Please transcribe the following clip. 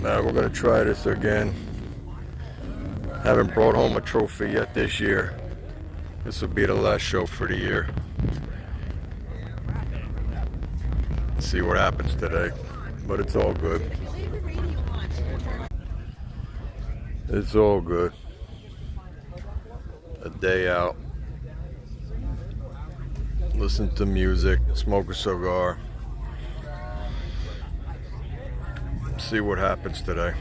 Now we're gonna try this again. Haven't brought home a trophy yet this year. This will be the last show for the year. See what happens today, but it's all good. It's all good. A day out. Listen to music, smoke a cigar. See what happens today.